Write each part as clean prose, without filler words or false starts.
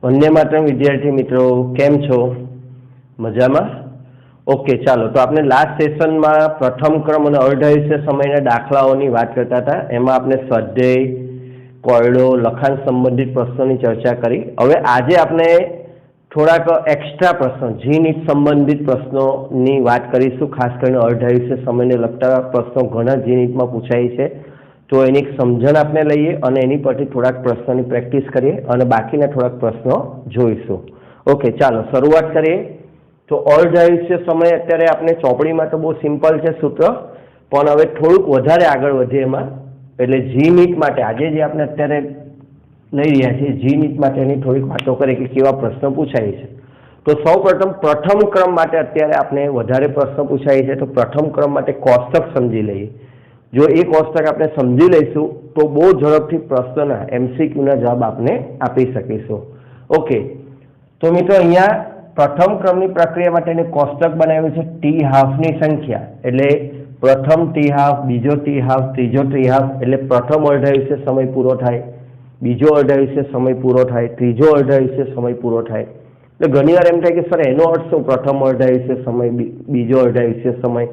वंदे मातरम विद्यार्थी मित्रों केम छो मजामां। ओके चलो तो आपने लास्ट सेशन में प्रथम क्रम और अर्धायुष्य समय दाखलाओनी बात करता था। एमां आपने स्वाध्याय कोयडो लखाण संबंधित प्रश्नों की चर्चा करी। हवे आजे आपने थोड़ाक एक्स्ट्रा प्रश्न जी-नीट संबंधित प्रश्नों की बात करीशुं। खास करने अर्धायुष्य समय ने लगता प्रश्नों घणा जी-नीट में पूछाय छे, तो एनी समझण आपने लईए अने एनी परथी थोड़ाक प्रश्नों की प्रेक्टिस करिए अने बाकीना थोड़ाक प्रश्नों जोईशुं। ओके चलो शुरुआत करिए। तो अर्धायुष्य समय अत्यारे आपने चोपड़ी में तो बहुत सिंपल है सूत्र, पण हवे थोड़ुंक वधारे आगळ वधीए एमां। एटले जी-नीट माटे आजे जे आपणे अत्यारे लई रह्या छीए जी-नीट माटेनी थोड़ीक वातो करीए कि केवा प्रश्न पूछाय छे। तो सौप्रथम प्रथम क्रम माटे अत्यारे आपणे वधारे प्रश्न पूछाय छे, तो प्रथम क्रम माटे कोष्टक समजी लईए। जो एक कोष्टक आपने समझी लईशुं तो बहुत झड़पथी प्रश्नना एमसीक्यूना जवाब आपने आपी सकीशुं। ओके तो मित्रों अहींया प्रथम क्रमनी प्रक्रिया माटेनी कोष्टक बनाव्युं छे टी हाफनी संख्या। एटले प्रथम टी हाफ, बीजो टी हाफ, त्रीजो टी हाफ एटले प्रथम अर्धायुष्य समय पूरो थाय, बीजो अर्धायुष्य समय पूरो थाय, त्रीजो अर्धायुष्य समय पूरो थाय। એટલે ઘણીવાર એમ થાય કે સર એનો અર્થ શું પ્રથમ અર્ધાયુષ્ય સમય બીજો અર્ધાયુષ્ય સમય।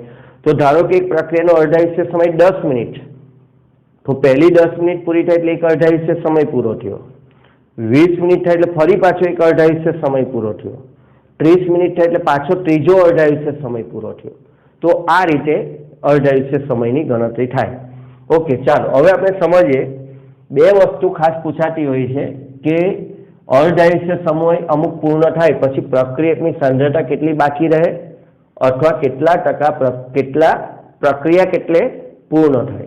तो धारो कि एक प्रक्रिया अर्धायुष्य समय 10 मिनिट, तो पहली 10 मिनिट पूरी थाय એટલે एक अर्धायुष्य समय पूरो थयो। 20 मिनिट थाय એટલે फरी पाछो एक अर्धायुष्य समय पूरो थयो। 30 मिनिट थाय એટલે पाछो त्रीजो अर्धायुष्य समय पूरो थयो। तो आ रीते अर्धायुष्य समयनी गणतरी थाय। ओके चालो हवे आपणे समजीए। बे वस्तु खास पूछाती होय छे के अर्धायुष्य समय अमुक पूर्ण थाय पछी प्रक्रियकनी सांद्रता केटली बाकी रहे अथवा केटला टका केटला प्रक्रिया केटले पूर्ण थाय।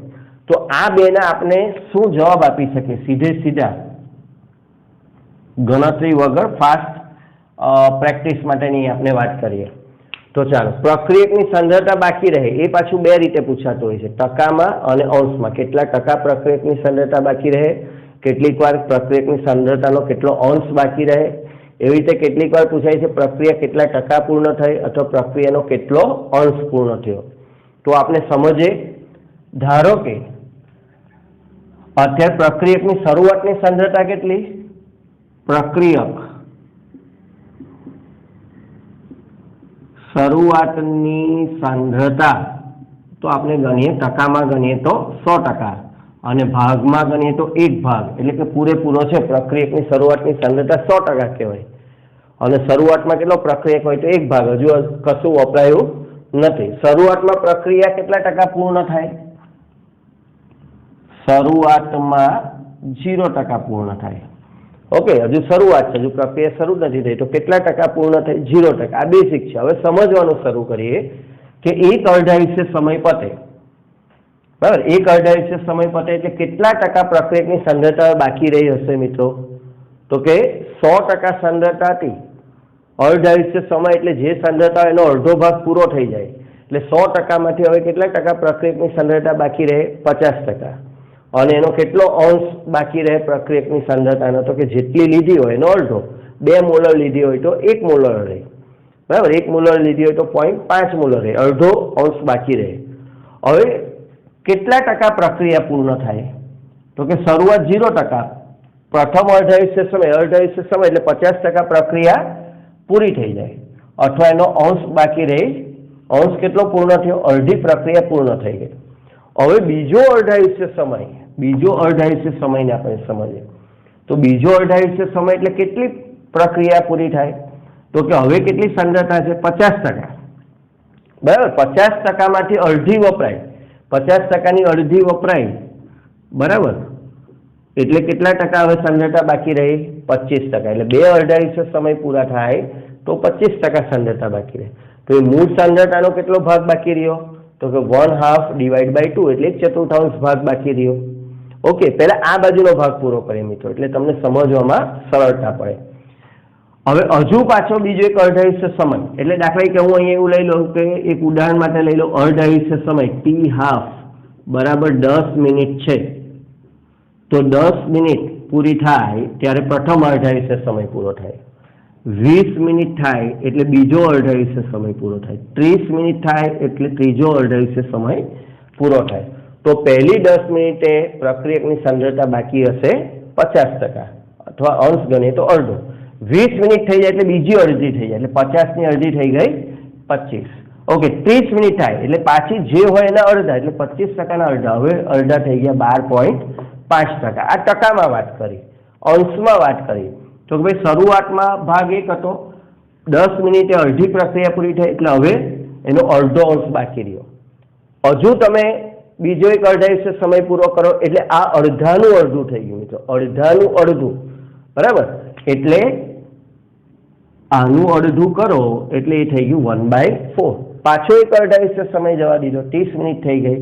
तो आ बेना आपने शुं जवाब आपी शकीए सीधे सीधा गणतरी वगर फास्ट प्रेक्टिस माटेनी आपने बात करीए। तो चलो प्रक्रियकनी सांद्रता बाकी रहे ए पाछुं बे रीते पूछातुं होय छे, टकामां अने अंशमां। केटला टका प्रक्रियकनी सांद्रता बाकी रहे, केटलीक वार प्रक्रियकनी सांद्रतानो केटलो अंश बाकी रहे। एवी रीते केटलीक वार पूछाय छे प्रक्रिया केटला टका पूर्ण थई अथवा प्रक्रियानो केटलो अंश पूर्ण थयो। तो आपने समझे। धारो के अत्यारे प्रक्रियकनी शरूआतनी सांद्रता केटली, प्रक्रियक शरूआतनी सांद्रता तो आपने गणीए टकामां गणीए तो 100% અને ભાગમાં ગણીએ તો 1 ભાગ એટલે કે પૂરેપૂરો છે પ્રક્રિયકની શરૂઆતની સાંદ્રતા 100% કહેવાય અને શરૂઆતમાં કેટલો પ્રક્રિયક હોય તો 1 ભાગ, હજુ કશું વપરાયું નથી। શરૂઆતમાં પ્રક્રિયા કેટલા ટકા પૂર્ણ થાય? શરૂઆતમાં 0% પૂર્ણ થાય। ઓકે હજુ શરૂઆત છે, હજુ પ્રક્રિયા શરૂ નથી થઈ તો કેટલા ટકા પૂર્ણ થાય? 0%। આ બેસિક છે। હવે સમજવાનું શરૂ કરીએ કે એક અર્ધાયુષ્ય સમય પતે बराबर। एक अर्धायुष्य समय पते એટલે કેટલા ટકા પ્રક્રિયકની સાંદ્રતા બાકી રહી હશે મિત્રો? તો કે 100% સાંદ્રતા હતી। अर्धायुष्य समय એટલે જે સાંદ્રતા એનો અડધો ભાગ પૂરો થઈ જાય એટલે 100% માંથી હવે કેટલા ટકા પ્રક્રિયકની સાંદ્રતા બાકી રહે? 50%। અને એનો કેટલો અંશ બાકી રહે પ્રક્રિયકની સાંદ્રતાનો? તો કે જેટલી લીધી હોય એનો અડધો। 2 મોલર લીધી હોય તો 1 મોલર રહે, બરાબર। 1 મોલર લીધી હોય તો 0.5 મોલર રહે, અડધો અંશ બાકી રહે। હવે કેટલા ટકા પ્રક્રિયા પૂર્ણ થાય? તો કે શરૂઆત 0%, પ્રથમ અર્ધાયુષ્ય સમય એટલે 50% પ્રક્રિયા પૂરી થઈ જાય અથવા એનો અંશ બાકી રહી। અંશ કેટલો પૂર્ણ થયો? અડધી પ્રક્રિયા પૂર્ણ થઈ ગઈ। હવે બીજો અર્ધાયુષ્ય સમયને આપણે સમજીએ। તો બીજો અર્ધાયુષ્ય સમય એટલે કેટલી પ્રક્રિયા પૂરી થાય? તો કે હવે કેટલી સાંદ્રતા છે? 50%, બરાબર। 50% માંથી અડધી વપરાય, 50%ની અડધી વપરાય, બરાબર। એટલે કેટલા ટકા હવે સાંદ્રતા બાકી રહી? 25%। એટલે બે અર્ધાયુષ્ય સમય પૂરા થાય તો 25% સાંદ્રતા બાકી રહે। તો એ મૂળ સાંદ્રતાનો કેટલો ભાગ બાકી રહ્યો? તો કે 1/2 / 2 એટલે 1/4 ભાગ બાકી રહ્યો। ઓકે પહેલા આ બાજુનો ભાગ પૂરો કરીએ મિત્રો, એટલે તમને સમજવામાં સરળતા પડે। હવે હજુ પાછો બીજો એક અર્ધાયુષ્ય સમય એટલે દાખલા કે હું અહીંયા એવું લઈ લઉં કે એક ઉદાહરણ માટે લઈ લઉં અર્ધાયુષ્ય સમય ટી હાફ બરાબર 10 મિનિટ છે। તો 10 મિનિટ પૂરી થાય ત્યારે પ્રથમ અર્ધાયુષ્ય સમય પૂરો થાય। 20 મિનિટ થાય એટલે બીજો અર્ધાયુષ્ય સમય પૂરો થાય। 30 મિનિટ થાય એટલે ત્રીજો અર્ધાયુષ્ય સમય પૂરો થાય। તો પહેલી 10 મિનિટે પ્રક્રિયકની સાંદ્રતા બાકી હશે 50% અથવા અંશ ગણીએ તો અડધો। 20 મિનિટ થઈ જાય એટલે બીજી અડધી થઈ જાય, એટલે 50 ની અડધી થઈ ગઈ 25. ઓકે, 30 મિનિટ થાય એટલે પાછી જે હોય એના અડધા, એટલે 25%ના અડધા, હવે અડધા થઈ ગયા 12.5%. આ ટકામાં વાત કરી. અંશમાં વાત કરી તો ભાઈ શરૂઆતમાં ભાગ 1 હતો, 10 મિનિટે અડધી પ્રક્રિયા પૂરી થઈ એટલે હવે એનો અડધો અંશ બાકી રહ્યો. હજુ તમે બીજો એક અર્ધાયુષ્ય સમય પૂરો કરો એટલે આ અડધાનું અડધું થઈ ગયું મિત્રો, અડધાનું અડધું, બરાબર. એટલે આનું અડધું કરો એટલે એ થઈ ગયું 1/4. પાછો એક અર્ધાયુષ્ય સમય જવા દીધો, 30 મિનિટ થઈ ગઈ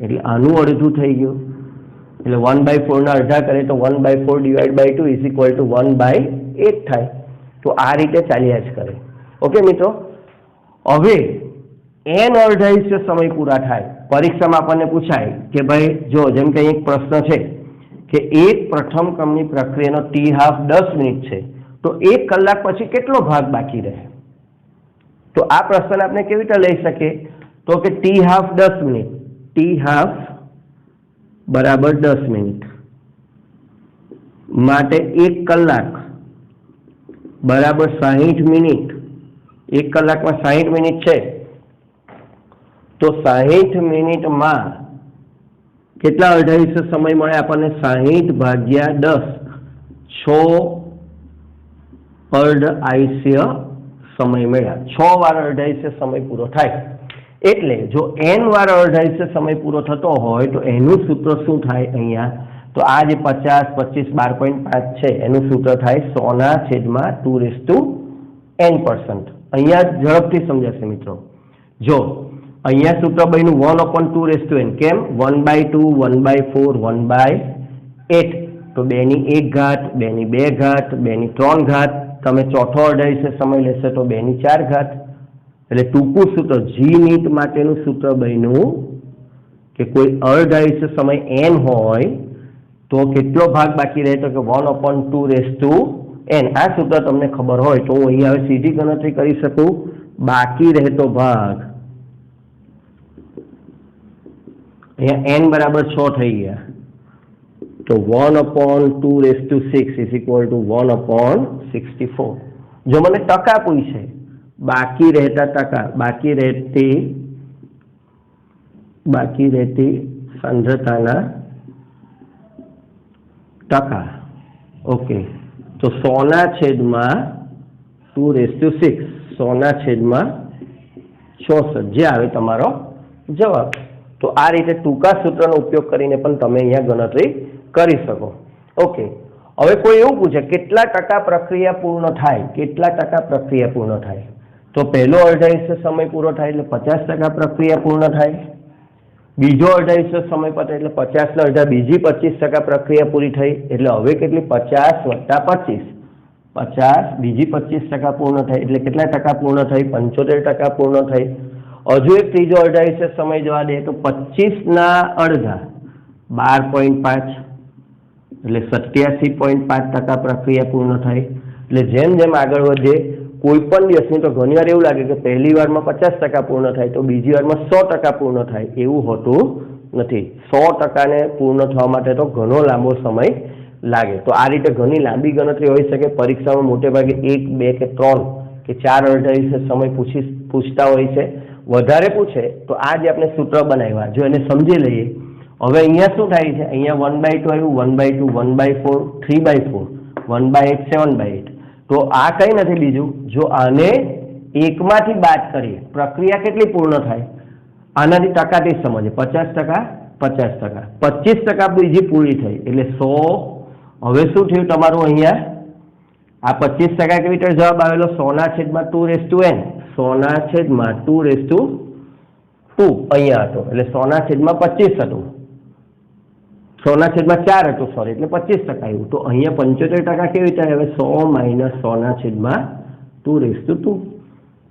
એટલે આનું અડધું થઈ ગયું, એટલે 1/4 ના અડધા કરે તો 1/4 / 2 ઇઝ ઇક્વલ ટુ 1/8 થાય. તો આ રીતે ચાલ્યા જ કરે. ઓકે મિત્રો, હવે n અર્ધાયુષ્ય સમય પૂરા થાય, પરીક્ષામાં આપણને પૂછાય કે ભાઈ જો જેમ કે એક પ્રશ્ન છે કે એક પ્રથમ ક્રમની પ્રક્રિયાનો t½ 10 મિનિટ છે, તો 1 કલાક પછી કેટલો ભાગ બાકી રહે? તો આ પ્રશ્ન આપણે કેવી રીતે લઈ શકીએ? તો કે t½ 10 મિનિટ, t½ બરાબર 10 મિનિટ માટે 1 કલાક બરાબર 60 મિનિટ. 1 કલાકમાં 60 મિનિટ છે તો 60 મિનિટમાં કેટલા અર્ધાયુષ્ય સમય મળે આપણને? 60 ભાગ્યા 10, 6 અર્ધાયુષ્ય સમય મળ્યા. 6 વાર અર્ધાયુષ્ય સમય પૂરો થાય. એટલે જો n વાર અર્ધાયુષ્ય સમય પૂરો થતો હોય તો એનું સૂત્ર શું થાય અહીંયા? તો આ જે 50, 25, 12.5 છે એનું સૂત્ર થાય 100/2n%. અહીંયા ઝડપથી સમજાશે મિત્રો. જો અહીંયા સૂત્ર બન્યું 1/2n. કેમ? 1/2, 1/4, 1/8. તો 2 ની 1 ઘાત, 2 ની 2 ઘાત, 2 ની 3 ઘાત. તમે ચોથો અર્ધાયુષ્ય સમય લેશો તો 2 ની 4 ઘાત. એટલે ટૂંકું સૂત્ર જી નીટ માટેનું સૂત્ર બન્યું કે કોઈ અર્ધાયુષ્ય સમય n હોય તો કેટલો ભાગ બાકી રહે? તો કે 1/2n. આ સૂત્ર તમને ખબર હોય તો હું અહીંયા હવે સીધી ગણતરી કરી શકું. બાકી રહેતો ભાગ અહીંયા n બરાબર 6 થઈ ગયા તો 1/2/6 ઇઝ ઇક્વલ ટુ 1/64. જો મને ટકા પૂછે, બાકી રહેતા ટકા, બાકી રહેતી સાંદ્રતાના ટકા. ઓકે, તો 100/2/6, 100/64 જે આવે તમારો જવાબ. તો આ રીતે ટૂંકા સૂત્રનો ઉપયોગ કરીને પણ તમે અહીંયા ગણતરી કરી શકો. ઓકે, હવે કોઈ એવું પૂછે કેટલા ટકા પ્રક્રિયા પૂર્ણ થાય? કેટલા ટકા પ્રક્રિયા પૂર્ણ થાય? તો પહેલો અર્ધાયુષ્ય સમય પૂરો થાય એટલે 50% પ્રક્રિયા પૂર્ણ થાય. બીજો અર્ધાયુષ્ય સમય પતે એટલે 50 ના અડધા, બીજી 25% પ્રક્રિયા પૂરી થઈ. એટલે હવે કેટલી? 50 વત્તા 25, 50 બીજી 25% પૂર્ણ થઈ એટલે કેટલા ટકા પૂર્ણ થઈ? 75% પૂર્ણ થઈ. હજુ એક ત્રીજો અર્ધાયુષ્ય સમય જવા દે તો 25 ના અડધા 12.5 એટલે 87.5% પ્રક્રિયા પૂર્ણ થઈ. એટલે જેમ જેમ આગળ વધે કોઈ પણ દિવસની તો ઘણી વાર એવું લાગે કે પહેલી વારમાં 50% પૂર્ણ થાય તો બીજી વારમાં 100% પૂર્ણ થાય. એવું હોતું નથી. 100%ને પૂર્ણ થવા માટે તો ઘણો લાંબો સમય લાગે. તો આ રીતે ઘણી લાંબી ગણતરી હોઈ શકે. પરીક્ષામાં મોટે ભાગે 1, 2 કે 3 કે 4 અર્ધાયુષ્ય સમય પૂછતા હોય છે. વધારે પૂછે તો આ જે આપણે સૂત્ર બનાવ્યા જો એને સમજી લઈએ. હવે અહીંયા શું થાય છે? અહીંયા 1/2 આવ્યું, 1/2, 1/4, 3/4, 1/8, 7/8. તો આ કંઈ નથી બીજું, જો આને એકમાંથી બાદ કરીએ પ્રક્રિયા કેટલી પૂર્ણ થાય? આનાથી ટકાથી સમજે. 50%, 50%, 25% બીજી પૂરી થઈ એટલે 100. હવે શું થયું તમારું? અહીંયા આ 25% કેવી રીતે જવાબ આવેલો? 100/2n, 100/2/2 અહીંયા હતો એટલે 100/25 હતું, 100/4 હતું, સોરી, એટલે 25% આવ્યું. તો અહીંયા 75% કેવી રીતે આવે? 100 - 100/2/2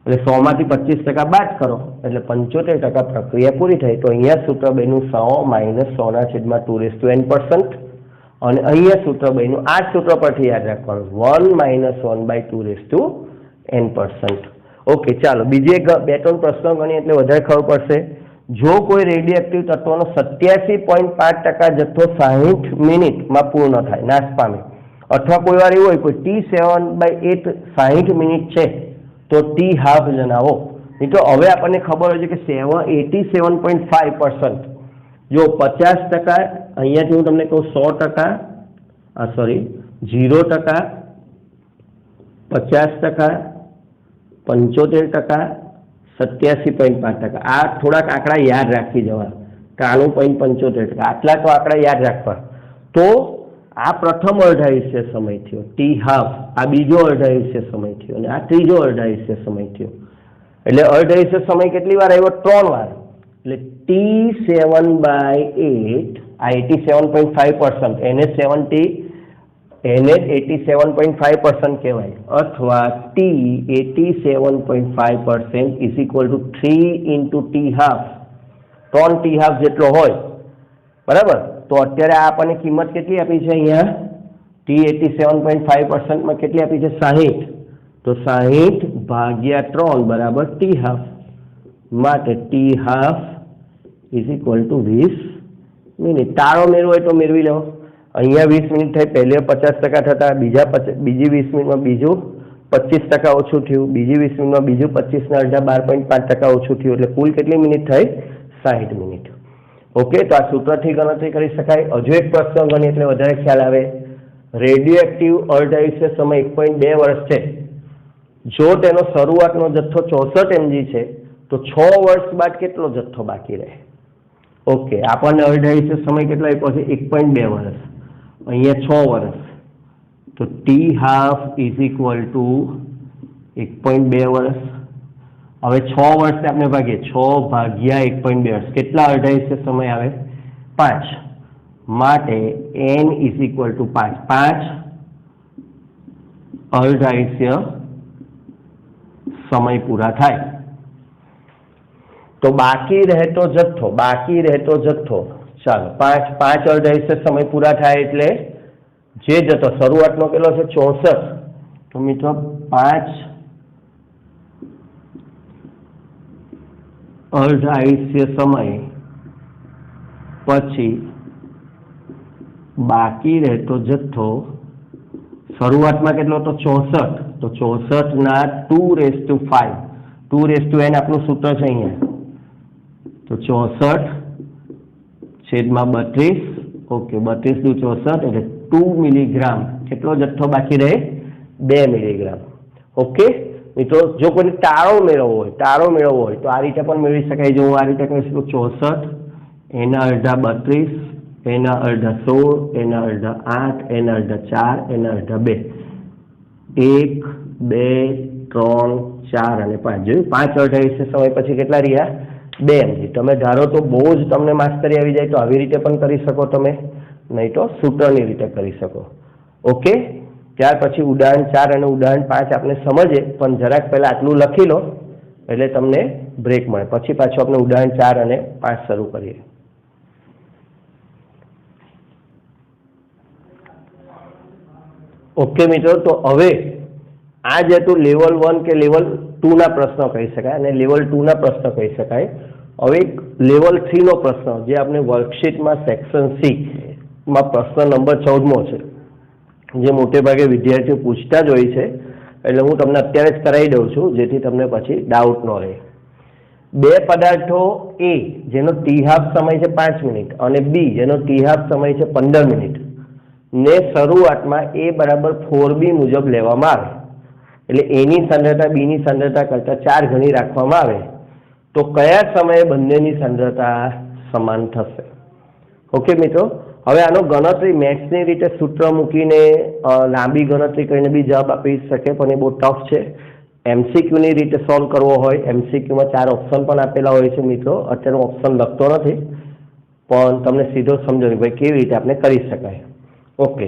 એટલે 100 માંથી 25% બાદ કરો એટલે 75% પ્રક્રિયા પૂરી થઈ. તો અહીંયા સૂત્ર બન્યું 100 - 100/2n%. અને અહીંયા સૂત્ર બન્યું, આ સૂત્ર પરથી યાદ રાખવાનું, 1 - 1/2n%. ઓકે, ચાલો બીજી એક 2-3 પ્રશ્નો ગણીએ એટલે વધારે ખબર પડશે. જો કોઈ રેડિયોએક્ટિવ તત્વનો 87.5% જથ્થો 60 મિનિટમાં પૂર્ણ થાય, નાશ પામે, अथवा कोई वार एवुं होय कोई T7/8 60 मिनिट छे तो T हाफ जणावो। मित्रों हवे आपने खबर होय छे के 87.5% जो 50% अहींयाथी हूँ तमने कहूँ 100%, सॉरी 0%, 50%, 75%, 87.5%। आ थोड़ा आंकड़ा याद राखी जवा। 93.75% आटला तो आंकड़ा याद राखवा। तो आ प्रथम अर्धायुष्य समय थयो टी हाफ, आ बीजो अर्धायुष्य समय थयो अने आ त्रीजो अर्धायुष्य समय थयो। एटले अर्धायुष्य समय केटली वार आव्यो? 3 वार। एटले T7/8 आ 87.5% એને 87.5% કહેવાય અથવા T 87.5% is equal two 3 × T half, 3 T half જેટલો હોય બરાબર। તો અત્યારે આ આપણને કિંમત કેટલી આપી છે અહીંયા? T 87.5% માં કેટલી આપી છે? 60। તો 60/3 બરાબર T હાફ માટે T half is equal to 20 minute. તાળો મેળવો હોય તો મેળવી લો। અહીંયા 20 મિનિટ થઈ, પહેલે 50% થતા, બીજી 20 મિનિટમાં બીજું 25% ઓછું થયું, બીજી 20 મિનિટમાં બીજું 25 ના અડધા 12.5% ઓછું થયું, એટલે કુલ કેટલી મિનિટ થઈ? 60 મિનિટ। ઓકે, તો આ સૂત્રથી ગણતરી કરી શકાય। હજુ એક પ્રશ્ન ગણીએ એટલે વધારે ખ્યાલ આવે। રેડિયોએક્ટિવ અર્ધાયુષ્ય સમય 1.2 વર્ષ છે। જો તેનો શરૂઆતનો જથ્થો 64 mg છે તો 6 વર્ષ બાદ કેટલો જથ્થો બાકી રહે? ઓકે, આપણને અર્ધાયુષ્ય સમય કેટલો આપ્યો છે? 1.2 વર્ષ। અહીંયા 6 વર્ષ, તો T half is equal two 1.2 વર્ષ। હવે 6 વર્ષને આપણે ભાગીએ, 6/1.2 વર્ષ, કેટલા અર્ધાયુષ્ય સમય આવે? 5 માટે n ઇઝ ઇક્વલ ટુ 5, 5 અર્ધાયુષ્ય સમય પૂરા થાય। તો બાકી રહેતો જથ્થો, ચાલો 5 અર્ધાયુષ્ય સમય પૂરા થાય એટલે જે જથ્થો શરૂઆતનો કેટલો છે? 64। તો મિત્રો 5 અર્ધાયુષ્ય સમય પછી બાકી રહેતો જથ્થો શરૂઆતમાં કેટલો હતો? 64। તો 64 ના 2⁵, 2⁵n આપણું સૂત્ર છે અહીંયા। તો 64/32, ઓકે, 32 × 64 એટલે 2 મિલીગ્રામ। કેટલો જથ્થો બાકી રહે? 2 મિલીગ્રામ। ઓકે મિત્રો, જો કોઈને તાળો મેળવવો હોય તો આ રીતે પણ મેળવી શકાય। જો હું આ રીતે કહીશ તો 64 એના અડધા 32, એના અડધા 16, એના અડધા 8, એના અડધા 4, એના અડધા 2, 1, 2, 3, 4 અને 5। જોયું? 5 અર્ધાયુષ્ય સમય પછી કેટલા રહ્યા? 2 mg। તમે ધારો તો બહુ જ તમને માસ્તરી આવી જાય તો આવી રીતે પણ કરી શકો તમે, નહીં તો સૂત્રની રીતે કરી શકો। ઓકે, ત્યાર પછી ઉદાહરણ 4 અને ઉદાહરણ 5 આપણે સમજીએ, પણ જરાક પહેલા આટલું લખી લો એટલે તમને બ્રેક મળે, પછી પાછું આપણે ઉદાહરણ 4 અને 5 શરૂ કરીએ। ઓકે મિત્રો, તો હવે આ જે હતું લેવલ 1 કે લેવલ 2 ના પ્રશ્નો કહી શકાય અને લેવલ 2 ના પ્રશ્નો કહી શકાય। હવે એક લેવલ 3 નો પ્રશ્ન જે આપણે વર્કશીટમાં સેક્શન C માં પ્રશ્ન નંબર 14મો છે, જે મોટે ભાગે વિદ્યાર્થીઓ પૂછતા જ હોય છે, એટલે હું તમને અત્યારે જ કરાવી દઉં છું જેથી તમને પછી ડાઉટ ન રહે। બે પદાર્થો A જેનો T હાફ સમય છે 5 મિનિટ અને B જેનો T હાફ સમય છે 15 મિનિટ ને શરૂઆતમાં A બરાબર 4B મુજબ લેવામાં આવે, એટલે A ની સાંદ્રતા B ની સાંદ્રતા કરતાં 4 ગણી રાખવામાં આવે તો કયા સમયે બંનેની સાંદ્રતા સમાન થશે? ઓકે મિત્રો, હવે આનો ગણતરી મેથ્સની રીતે સૂત્ર મૂકીને લાંબી ગણતરી કરીને બી જવાબ આપી શકે, પણ એ બહુ ટફ છે। MCQની રીતે સોલ્વ કરવો હોય, MCQમાં 4 ઓપ્શન પણ આપેલા હોય છે મિત્રો। અત્યારે ઓપ્શન લખતો નથી, પણ તમને સીધો સમજો કે ભાઈ કેવી રીતે આપણે કરી શકાય। ઓકે,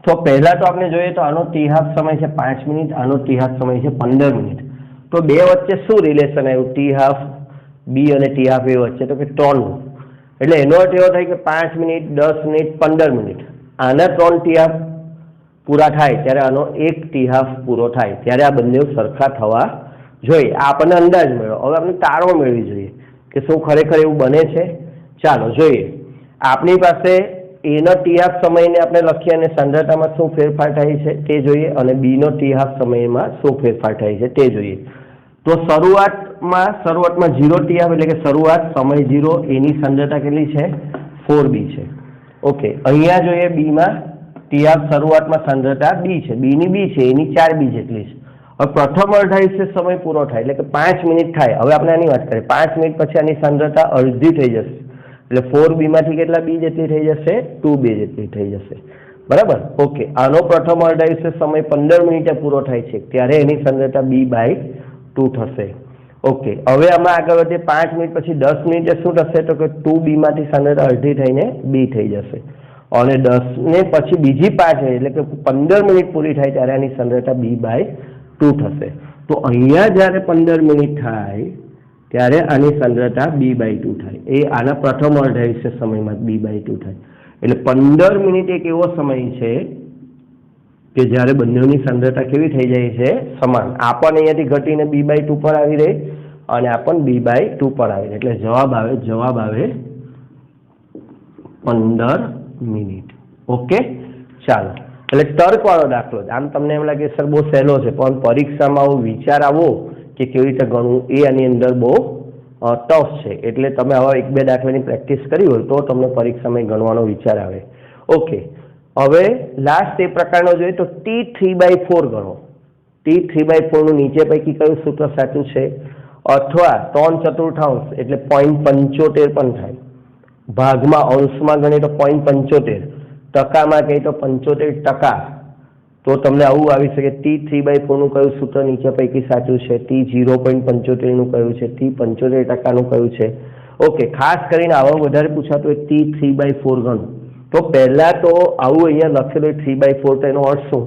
તો પહેલાં તો આપણે જોઈએ તો આનો T હાફ સમય છે 5 મિનિટ, આનો T હાફ સમય છે 15 મિનિટ। તો બે વચ્ચે શું રિલેશન આવ્યું? T હાફ B અને T હાફ એ વચ્ચે તો કે 3નું, એટલે એનો અર્થ એવો થાય કે 5 મિનિટ, 10 મિનિટ, 15 મિનિટ, આના 3 T હાફ પૂરા થાય ત્યારે આનો 1 T હાફ પૂરો થાય, ત્યારે આ બંને સરખા થવા જોઈએ। આ આપણને અંદાજ મળ્યો। હવે આપણે તાળો મેળવી જોઈએ કે શું ખરેખર એવું બને છે। ચાલો જોઈએ, આપણી પાસે એનો ટી હાફ સમયને આપણે લખીએ અને સાંદ્રતામાં શું ફેરફાર થાય છે તે જોઈએ અને બીનો ટી હાફ સમયમાં શું ફેરફાર થાય છે તે જોઈએ. તો શરૂઆતમાં 0 ટી હાફ એટલે કે શરૂઆત સમય 0 એની સાંદ્રતા કેટલી છે 4b છે. ઓકે, અહીંયા જોઈએ બીમાં ટી હાફ શરૂઆતમાં સાંદ્રતા બી છે, બીની બી છે એની 4b જેટલી છે. હવે પ્રથમ અર્ધાયુષ્ય સમય પૂરો થાય એટલે કે 5 મિનિટ થાય. હવે આપણે આની વાત કરીએ 5 મિનિટ પછી આની સાંદ્રતા અડધી થઈ જશે એટલે 4b માંથી કેટલા બી જેટલી થઈ જશે 2b જેટલી થઈ જશે. બરાબર. ઓકે, આનો પ્રથમ અર્ધાયુષ્ય સમય 15 મિનિટે પૂરો થાય છે ત્યારે એની સાંદ્રતા b/2 થશે. ઓકે, હવે આમાં આગળ વધીએ 5 મિનિટ પછી 10 મિનિટે શું થશે તો કે 2b માંથી સાંદ્રતા અડધી થઈને b થઈ જશે અને 10 ને પછી બીજી 5 મિનિટ એટલે કે 15 મિનિટ પૂરી થાય ત્યારે આની સાંદ્રતા b/2 થશે. તો અહીંયા જ્યારે 15 મિનિટ થાય ત્યારે આની સાંદ્રતા b/2 થાય. એ આના પ્રથમ અર્ધાયુષ્ય સમયમાં b/2 થાય. એટલે 15 મિનિટ એક એવો સમય છે કે જ્યારે બંનેની સાંદ્રતા કેવી થઈ જાય છે સમાન. આ પણ અહીંયાથી ઘટીને b/2 પર આવી રહી અને આ પણ b/2 પર આવી રહી. એટલે જવાબ આવે 15 મિનિટ. ઓકે, ચાલો. એટલે તર્કવાળો દાખલો. આમ તમને એમ લાગે સર બહુ સહેલો છે પણ પરીક્ષામાં આવો વિચાર આવો કે કેવી રીતે ગણવું એ આની અંદર બહુ ટફ છે. એટલે તમે આવા 1-2 દાખલાની પ્રેક્ટિસ કરી હોય તો તમને પરીક્ષામાં ગણવાનો વિચાર આવે. ઓકે, હવે લાસ્ટ એ પ્રકારનો જોઈએ તો T3/4 ગણો. T3/4 નું નીચે પૈકી કયું સૂત્ર સાચું છે? અથવા 3/4 એટલે 0.75 પણ થાય. ભાગમાં અંશમાં ગણીએ તો 0.75, ટકામાં કહીએ તો 75%. તો તમને આવું આવી શકે. T3/4 નું કયું સૂત્ર નીચે પૈકી સાચું છે? T 0.75 નું કયું છે? T 75% નું કયું છે? ઓકે, ખાસ કરીને આવા વધારે પૂછાતું હોય T3/4 ગણો. તો પહેલા તો આવું અહીંયા લખેલું 3/4 તો એનો અર્થ શું?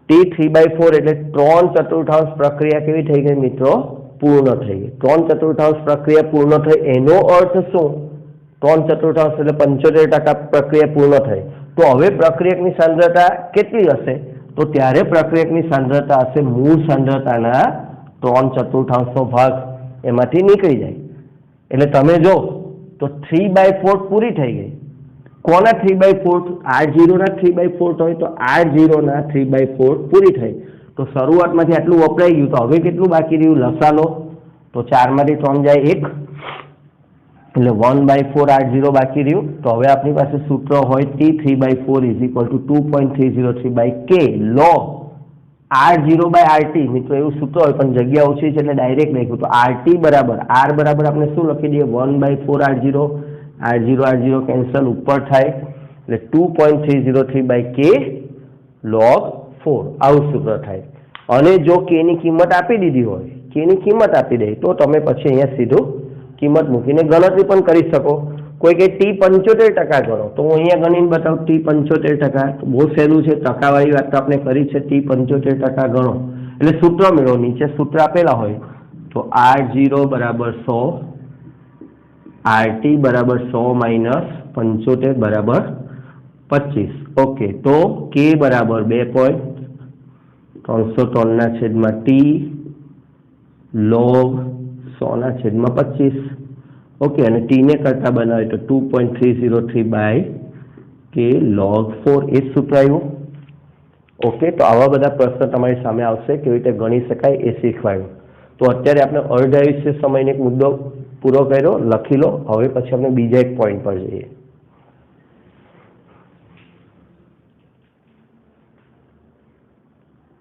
T3/4 એટલે 3/4 પ્રક્રિયા કેવી થઈ ગઈ મિત્રો? પૂર્ણ થઈ ગઈ. 3/4 પ્રક્રિયા પૂર્ણ થઈ એનો અર્થ શું? 3/4 એટલે 75% પ્રક્રિયા પૂર્ણ થઈ. તો હવે પ્રક્રિયકની સાંદ્રતા કેટલી હશે? તો ત્યારે પ્રક્રિયકની સાંદ્રતા હશે મૂળ સાંદ્રતાના 3/4 ભાગ એમાંથી નીકળી જાય. એટલે તમે જો તો 3/4 પૂરી થઈ ગઈ. કોના 3/4? R0 ના 3/4 હોય તો R0 ના 3/4 પૂરી થઈ. તો શરૂઆતમાંથી આટલું વપરાઈ ગયું તો હવે કેટલું બાકી રહ્યું? લસાલો. તો 4 માંથી 3 જાય 1 એટલે 1/4 R0 બાકી રહ્યું. તો હવે આપણી પાસે સૂત્ર હોય T3/4 = 2.303/K log R0/RT. મિત્રો એવું સૂત્ર હોય પણ જગ્યા ઓછી છે એટલે ડાયરેક્ટ લખ્યું. તો RT બરાબર R બરાબર આપણે શું લખી દઈએ? 1/4 R0. R0 કેન્સલ ઉપર થાય એટલે 2.303/K log 4 આવું સૂત્ર થાય. અને જો K ની કિંમત આપી દીધી હોય, K ની કિંમત આપી દે તો તમે પછી અહીંયા સીધું કિંમત મૂકીને ગણતરી પણ કરી શકો. કોઈ કે T75% ગણો તો હું અહીંયા ગણીને બતાવું. T75% બહુ સહેલું છે. ટકાવાળી વાત તો આપણે કરી છે. T75% ગણો એટલે સૂત્ર મેળવો. નીચે સૂત્ર આપેલા હોય તો R0 બરાબર 100, RT બરાબર 100 - 75 બરાબર 25. ઓકે, તો K બરાબર 2.303/T log 100/25. ઓકે, અને T ને કરતા બનાવે તો 2.303/K log 4 એ સૂત્ર આવ્યું. ઓકે, તો આવા બધા પ્રશ્ન તમારી સામે આવશે. કેવી રીતે ગણી શકાય એ શીખવાડ્યું. તો અત્યારે આપણે અર્ધાયુષ્ય સમયનો એક મુદ્દો પૂરો કર્યો, લખી લો. હવે પછી આપણે બીજા એક પોઈન્ટ પર જઈએ.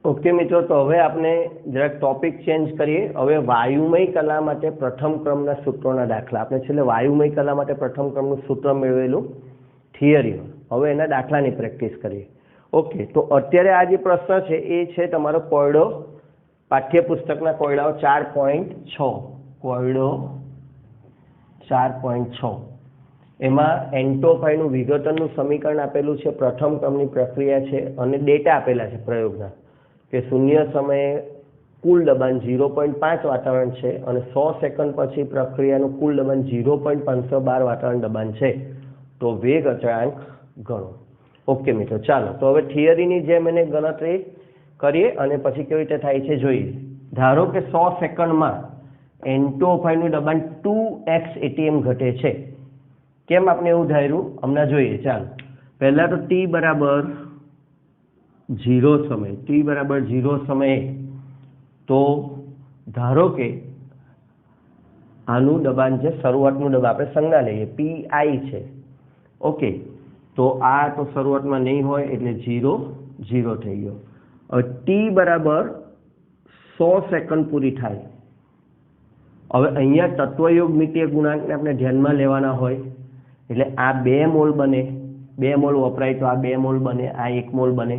ઓકે મિત્રો, તો હવે આપણે જરાક ટોપિક ચેન્જ કરીએ. હવે વાયુમય કલા માટે પ્રથમ ક્રમના સૂત્રોના દાખલા. આપણે છેલ્લે વાયુમય કલા માટે પ્રથમ ક્રમનું સૂત્ર મેળવેલું થિયરીમાં. હવે એના દાખલાની પ્રેક્ટિસ કરીએ. ઓકે, તો અત્યારે આ જે પ્રશ્ન છે એ છે તમારો કોયડો પાઠ્યપુસ્તકના કોયડાઓ 4.6. કોયડો 4.6 એમાં N2O5 નું વિઘટનનું સમીકરણ આપેલું છે. પ્રથમ ક્રમની પ્રક્રિયા છે અને ડેટા આપેલા છે પ્રયોગના કે શૂન્ય સમયે કુલ દબાણ 0.5 વાતાવરણ છે અને 100 સેકન્ડ પછી પ્રક્રિયાનું કુલ દબાણ 0.512 વાતાવરણ દબાણ છે. તો વેગ અચળાંક ગણો. ઓકે મિત્રો, ચાલો તો હવે થિયરીની જેમ એને ગણતરી કરીએ અને પછી કેવી રીતે થાય છે જોઈએ. ધારો કે 100 સેકન્ડમાં N2O5 નું દબાણ 2x atm ઘટે છે. કેમ આપણે એવું ધાર્યું હમણાં જોઈએ. ચાલો પહેલાં તો t બરાબર 0 સમય, t બરાબર 0 સમયે તો ધારો કે આનું દબાણ છે, શરૂઆતનું દબાણ આપણે સંજ્ઞા લઈએ pi છે. ઓકે, તો આ તો શરૂઆતમાં નહીં હોય એટલે 0 0 થઈ ગયો. હવે t બરાબર 100 સેકન્ડ પૂરી થાય. હવે અહીંયા તત્વયોગમિતીય ગુણાંકને આપણે ધ્યાનમાં લેવાના હોય એટલે આ 2 મોલ બને, 2 મોલ વપરાય તો આ 2 મોલ બને, આ 1 મોલ બને.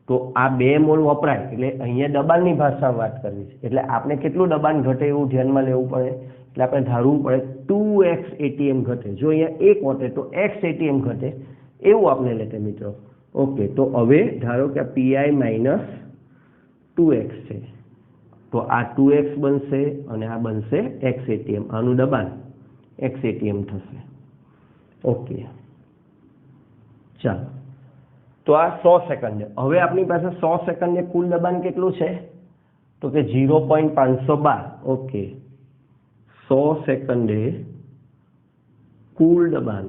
તો આ 2 મોલ વપરાય એટલે અહીંયા દબાણની ભાષામાં વાત કરવી છે એટલે આપણે કેટલું દબાણ ઘટે એવું ધ્યાનમાં લેવું પડે. એટલે આપણે ધારવું પડે 2x atm ઘટે. જો અહીંયા 1 હોતે તો x atm ઘટે એવું આપણે લેતે મિત્રો. ઓકે, તો હવે ધારો કે આ pi માઇનસ 2x છે તો આ 2x બનશે અને આ બનશે x atm. આનું દબાણ x atm થશે. ઓકે, ચાલો તો આ 100 સેકન્ડ. હવે આપણી પાસે 100 સેકન્ડે કુલ દબાણ કેટલું છે તો કે 0.512. ઓકે, 100 સેકન્ડે કુલ દબાણ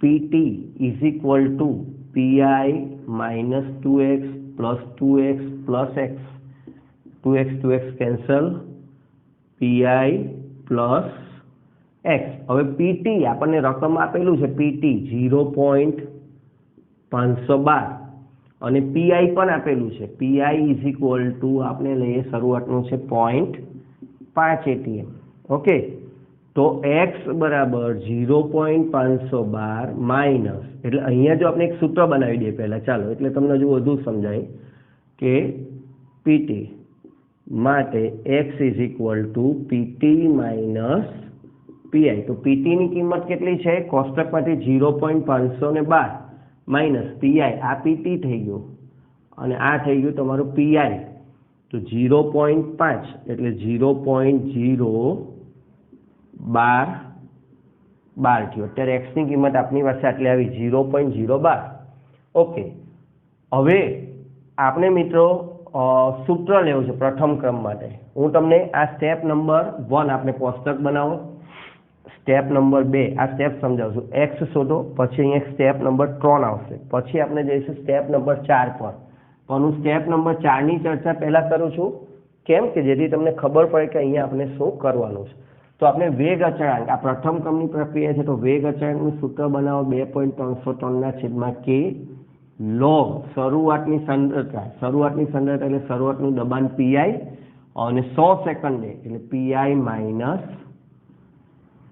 PT is equal two PI minus 2x plus 2x plus x. 2x cancel, PI plus x. હવે PT આપણને રકમ આપેલું છે PT 0.512 અને PI પણ આપેલું છે PI ઇઝ ઇક્વલ ટુ આપણે લઈએ શરૂઆતનું છે 0.5 atm. ઓકે, તો x બરાબર 0.512 માઇનસ એટલે અહીંયા જો આપણે એક સૂત્ર બનાવી દઈએ પહેલાં. ચાલો એટલે તમને હજુ વધુ સમજાય કે PT માટે x is equal two PT minus PI. તો PT ની કિંમત કેટલી છે કોષ્ટકમાંથી 0.512 માઇનસ PI. આ PT થઈ ગયું અને આ થઈ ગયું તમારું PI. તો 0.5 એટલે 0.012 થયો. અત્યારે x ની કિંમત આપણી પાસે આટલી આવી 0.012. ઓકે, હવે આપણે મિત્રો સૂત્ર લેવું છે પ્રથમ ક્રમ માટે. હું તમને આ સ્ટેપ નંબર 1 આપણે કોષ્ટક બનાવો, સ્ટેપ નંબર 2 આ સ્ટેપ સમજાવું છું. x શોધો, પછી અહીંયા સ્ટેપ નંબર 3 આવશે, પછી આપણે જઈશું સ્ટેપ નંબર 4 પર. પણ હું સ્ટેપ નંબર 4 ની ચર્ચા પહેલા કરું છું. કેમ કે જેથી તમને ખબર પડે કે અહીંયા આપણે શું કરવાનું છે. તો આપણે વેગ અચળાંક, આ પ્રથમ ક્રમની પ્રક્રિયા છે તો વેગ અચળાંકનું સૂત્ર બનાવો 2.303/k log શરૂઆતની સાંદ્રતા એટલે શરૂઆતનું દબાણ PI અને 100 સેકન્ડે એટલે PI માઇનસ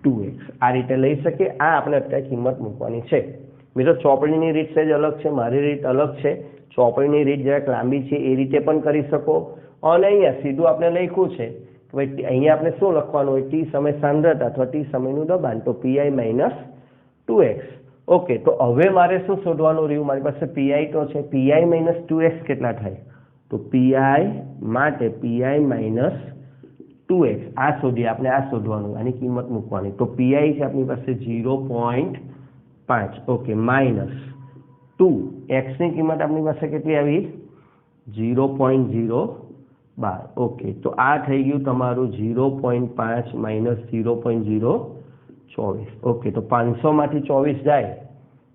2x. આ રીતે લઈ શકીએ. આ આપણે અત્યારે કિંમત મૂકવાની છે મિત્રો. ચોપડીની રીત સહેજ અલગ છે, મારી રીત અલગ છે. ચોપડીની રીત જરાક લાંબી છે, એ રીતે પણ કરી શકો. અને અહીંયા સીધું આપણે લખ્યું છે કે ભાઈ અહીંયા આપણે શું લખવાનું હોય, t સમય સાંદ્રતા અથવા t સમયનું દબાણ તો PI માઇનસ 2x. ઓકે, તો હવે મારે શું શોધવાનું રહ્યું, મારી પાસે PI તો છે, PI માઇનસ 2x કેટલા થાય તો PI માટે PI માઇનસ 2x આ શોધીએ આપણે. આ શોધવાનું, આની કિંમત મૂકવાની. તો PI છે આપણી પાસે 0.5. ઓકે, માઇનસ 2 x ની કિંમત આપણી પાસે કેટલી આવી 0.012. ઓકે, તો આ થઈ ગયું તમારું 0.5 માઇનસ 0.024. ઓકે, તો 500 માંથી 24 જાય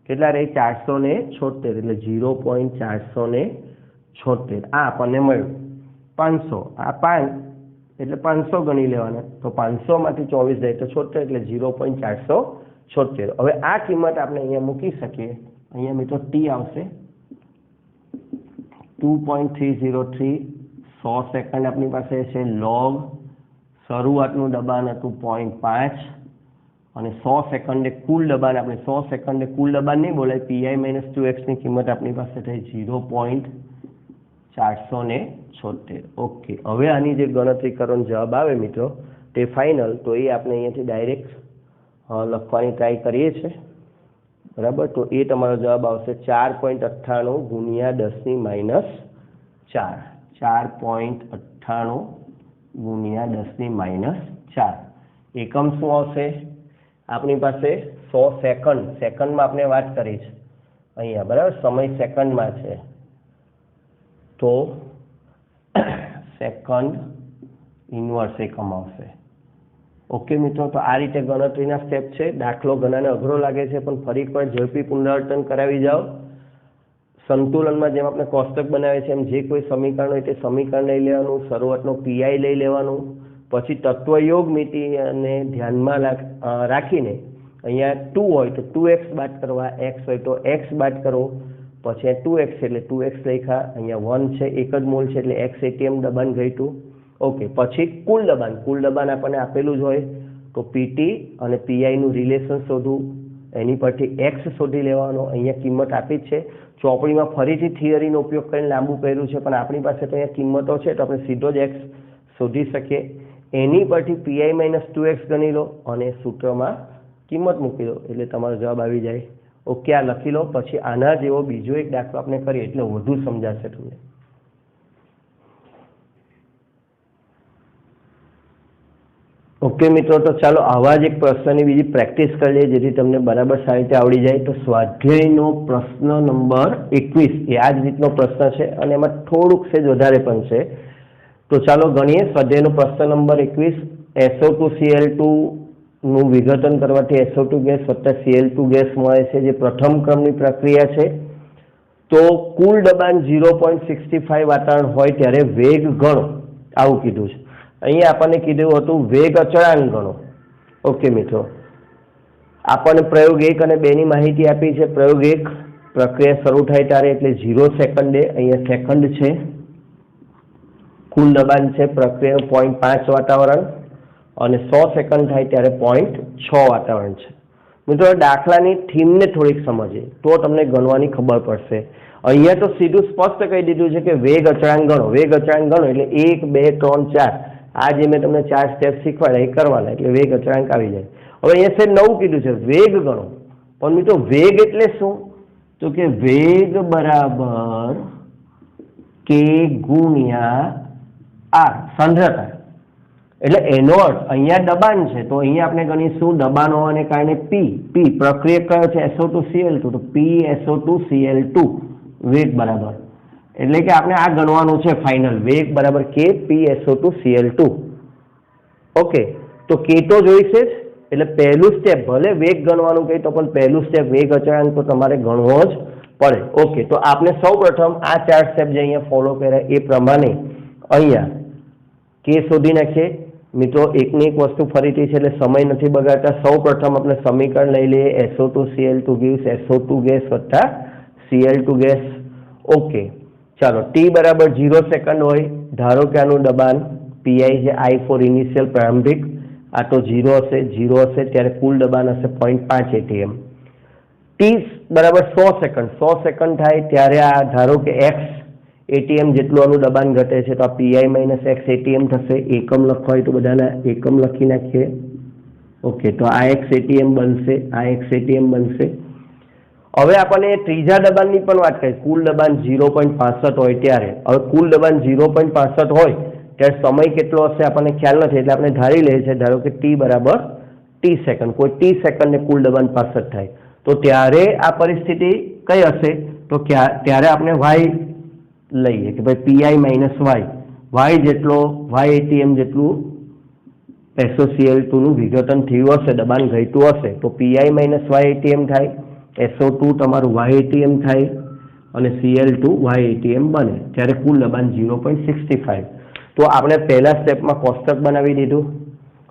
કેટલા રહે 476 એટલે 0.476. આ આપણને મળ્યું 500. આ 5 એટલે 500 ગણી લેવાના. તો 500 માંથી 24 જાય તો 76 એટલે 0.476. હવે આ કિંમત આપણે અહીંયા મૂકી શકીએ. અહીંયા મિત્રો t આવશે 2.303. 100 સેકન્ડ આપણી પાસે છે. લોગ શરૂઆતનું દબાણ હતું 0.5 અને 100 સેકન્ડે કુલ દબાણ, આપણે 100 સેકન્ડે કુલ દબાણ નહીં બોલાય, PI માઇનસ 2x ની કિંમત આપણી પાસે થઈ 0.476. ઓકે, હવે આની જે ગણતરી કરવાનો જવાબ આવે મિત્રો તે ફાઇનલ, તો એ આપણે અહીંયાથી ડાયરેક્ટ લખવાની ટ્રાય કરીએ છીએ. બરાબર, તો એ તમારો જવાબ આવશે 4.98 ગુણ્યા 10 ની માઇનસ 4. 4.98 ગુણ્યા 10 ની માઇનસ 4. એકમ શું આવશે આપણી પાસે 100 સેકન્ડ. સેકન્ડમાં આપણે વાત કરી છે અહીંયા, બરાબર, સમય સેકન્ડમાં છે તો સેકન્ડ ઇન્વર્સ એકમ આવશે. ઓકે મિત્રો, તો આ રીતે ગણતરીના સ્ટેપ છે. દાખલો ઘણાને અઘરો લાગે છે, પણ ફરી એકવાર ઝડપી પુનરાવર્તન કરાવી જાઓ. સંતુલનમાં જેમ આપણે કોષ્ટક બનાવે છે એમ જે કોઈ સમીકરણ હોય તે સમીકરણ લઈ લેવાનું, શરૂઆતનો પીઆઈ લઈ લેવાનું, પછી તત્વયોગ મિતિ અને ધ્યાનમાં રાખીને અહીંયા 2 હોય તો 2x બાદ કરવા, x હોય તો x બાદ કરવો, પછી 2x એટલે 2x લખ્યા, અહીંયા 1 છે, એક જ મોલ છે એટલે x એટીએમ દબાણ ગયું. ઓકે, પછી કુલ દબાણ આપણને આપેલું જ હોય તો પીટી અને પીઆઈનું રિલેશન શોધવું, એની પરથી x શોધી લેવાનો. અહીંયા કિંમત આપી જ છે. ચોપડીમાં ફરીથી થિયરીનો ઉપયોગ કરીને લાંબુ કર્યું છે, પણ આપણી પાસે તો અહીંયા કિંમતો છે તો આપણે સીધો જ x શોધી શકીએ. એની પરથી પીઆઈ માઇનસ 2x ગણી લો અને સૂત્રમાં કિંમત મૂકી દો એટલે તમારો જવાબ આવી જાય. ઓકે, આ લખી લો. પછી આના જેવો બીજો એક દાખલો આપણે કરીએ એટલે વધુ સમજાશે તમને. ઓકે મિત્રો, તો ચાલો આવા જ એક પ્રશ્નની બીજી પ્રેક્ટિસ કરી લઈએ જેથી તમને બરાબર સારી રીતે આવડી જાય. તો સ્વાધ્યાયનો પ્રશ્ન નંબર 21 એ આ જ રીતનો પ્રશ્ન છે અને એમાં થોડુંક સેજ વધારે પણ છે. તો ચાલો ગણીએ. સ્વાધ્યાયનો પ્રશ્ન નંબર 21, SO2Cl2 નું વિઘટન કરવાથી SO2 ગેસ વત્તા Cl2 ગેસ મળે છે, જે પ્રથમ ક્રમની પ્રક્રિયા છે. તો કુલ દબાણ 0.65 વાતાવરણ હોય ત્યારે વેગ ગણો, આવું કીધું છે. અહીંયા આપણને કીધું હતું વેગ અચળાંક ગણો. ઓકે મિત્રો, આપણને પ્રયોગ 1 અને 2 ની માહિતી આપી છે. પ્રયોગ 1 પ્રક્રિયા શરૂ થાય ત્યારે એટલે 0 સેકન્ડે, અહીંયા સેકન્ડ છે. કુલ દબાણ છે પ્રક્રિયાનું 0.5 વાતાવરણ અને 100 સેકન્ડ થાય ત્યારે 0.6 વાતાવરણ છે. મિત્રો, દાખલાની થીમને થોડીક સમજીએ તો તમને ગણવાની ખબર પડશે. અહીંયા તો સીધું સ્પષ્ટ કહી દીધું છે કે વેગ અચળાંક ગણો. વેગ અચળાંક ગણો એટલે 1 2 3 4 આ જે મેં તમને 4 સ્ટેપ શીખવાડ્યા એ કરવાના એટલે વેગ અચળાંક આવી જાય. હવે અહીંયા છે નવું કીધું છે વેગ ગણો, પણ મિત્રો વેગ એટલે શું? તો કે વેગ બરાબર k ગુણ્યા r સાંદ્રતા. એટલે એનો અર્થ અહીંયા દબાણ છે તો અહીંયા આપણે ગણીશું દબાણ હોવાને કારણે p પ્રક્રિયક કયો છે SO2Cl2 તો p SO2Cl2 વેગ બરાબર, એટલે કે આપણે આ ગણવાનું છે ફાઇનલ. વેગ બરાબર k p SO2Cl2. ઓકે, તો k તો જોઈશે જ. એટલે પહેલું સ્ટેપ ભલે વેગ ગણવાનું કહે તો પણ પહેલું સ્ટેપ વેગ અચળાંક તો તમારે ગણવો જ પડે. ઓકે, તો આપણે સૌ પ્રથમ આ 4 સ્ટેપ જે અહીંયા ફોલો કર્યા એ પ્રમાણે અહીંયા k શોધી નાખીએ. મિત્રો, એકની એક વસ્તુ ફરીથી છે એટલે સમય નથી બગાડતા. સૌ પ્રથમ આપણે સમીકરણ લઈ લઈએ. SO2Cl2 gives SO2 ગેસ વત્તા Cl2 ગેસ. ઓકે, ચાલો t બરાબર 0 સેકન્ડ હોય, ધારો કે આનું દબાણ PI છે I ફોર ઇનિશિયલ પ્રારંભિક, આ તો 0 હશે ત્યારે કુલ દબાણ હશે 0.5 ATM. t બરાબર 100 સેકન્ડ થાય ત્યારે આ ધારો કે x ATM જેટલું આનું દબાણ ઘટે છે તો આ PI માઇનસ x ATM થશે. એકમ લખવા હોય તો બધાના એકમ લખી નાખીએ. ઓકે, તો આ x ATM બનશે, આ x ATM બનશે. હવે આપણને ત્રીજા દબાણની પણ વાત કરીએ. કુલ દબાણ 0.65 હોય ત્યારે, હવે કુલ દબાણ 0.65 હોય ત્યારે સમય કેટલો હશે આપણને ખ્યાલ નથી એટલે આપણે ધારી લઈએ છીએ ધારો કે t બરાબર t સેકન્ડ. કોઈ t સેકન્ડને કુલ દબાણ 65 થાય તો ત્યારે આ પરિસ્થિતિ કઈ હશે? તો ત્યારે આપણે y લઈએ કે ભાઈ PI માઇનસ y જેટલો y ATM જેટલું SOCl2 નું વિઘટન થયું હશે, દબાણ ઘટ્યું હશે તો PI માઇનસ y ATM થાય, SO2 તમારું y ATM થાય અને Cl2 y ATM બને ત્યારે કુલ દબાણ 0.65. તો આપણે પહેલા સ્ટેપમાં કોષ્ટક બનાવી દીધું.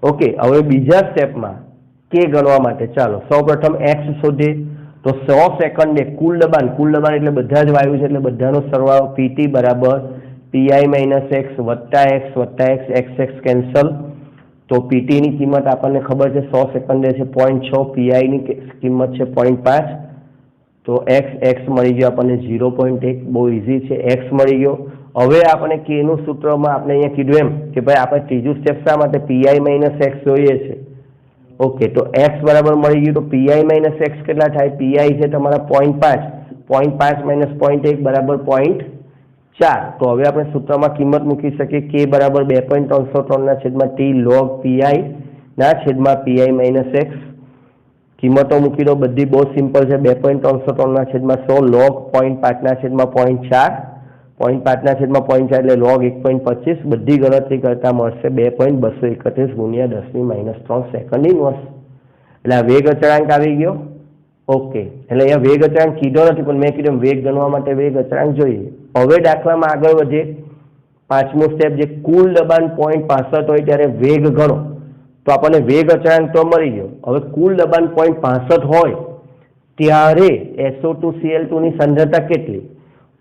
ઓકે, હવે બીજા સ્ટેપમાં k ગણવા માટે ચાલો સૌપ્રથમ x શોધીએ. તો 100 સેકન્ડે કુલ દબાણ એટલે બધા જ વાયુ છે એટલે બધાનો સરવાળો PT બરાબર PI માઇનસ x વત્તા x કેન્સલ. તો PT ની કિંમત આપણને ખબર છે 100 સેકન્ડે છે 0.6, PI ની કિંમત છે 0.5. તો x મળી ગયો આપણને 0.1, બહુ ઇઝી છે. x મળી ગયો. હવે આપણે k નું સૂત્રમાં આપણે અહીંયા કીધું એમ કે ભાઈ આપણે ત્રીજું સ્ટેપ શા માટે PI માઇનસ x જોઈએ છે. ઓકે, તો x બરાબર મળી ગયું તો PI માઇનસ x કેટલા થાય? PI છે તમારા 0.5 માઇનસ 0.1 બરાબર 0.4. તો હવે આપણે સૂત્રમાં કિંમત મૂકી શકીએ k બરાબર 2.303 ના છેદમાં t log PI ના છેદમાં PI માઇનસ x. કિંમતો મૂકી દો, બધી બહુ સિમ્પલ છે. 2.303 ના છેદમાં 100 log 0.5 ના છેદમાં 0.4 0.5/0.4 એટલે log 1.25 બધી ગણતરી કરતા મળશે 2.231 ગુણ્યા 10⁻³ સેકન્ડ ઇનવર્સ. એટલે આ વેગ અચળાંક આવી ગયો. ઓકે, એટલે અહીંયા વેગ અચળાંક કીધો નથી, પણ મેં કીધું વેગ ગણવા માટે વેગ અચળાંક જોઈએ. હવે દાખલામાં આગળ વધીએ. પાંચમું સ્ટેપ, જે કુલ દબાણ 0.65 હોય ત્યારે વેગ ગણો. તો આપણને વેગ અચળાંક તો મળી ગયો. હવે કુલ દબાણ 0.65 હોય ત્યારે SO2Cl2 ની સાંદ્રતા કેટલી?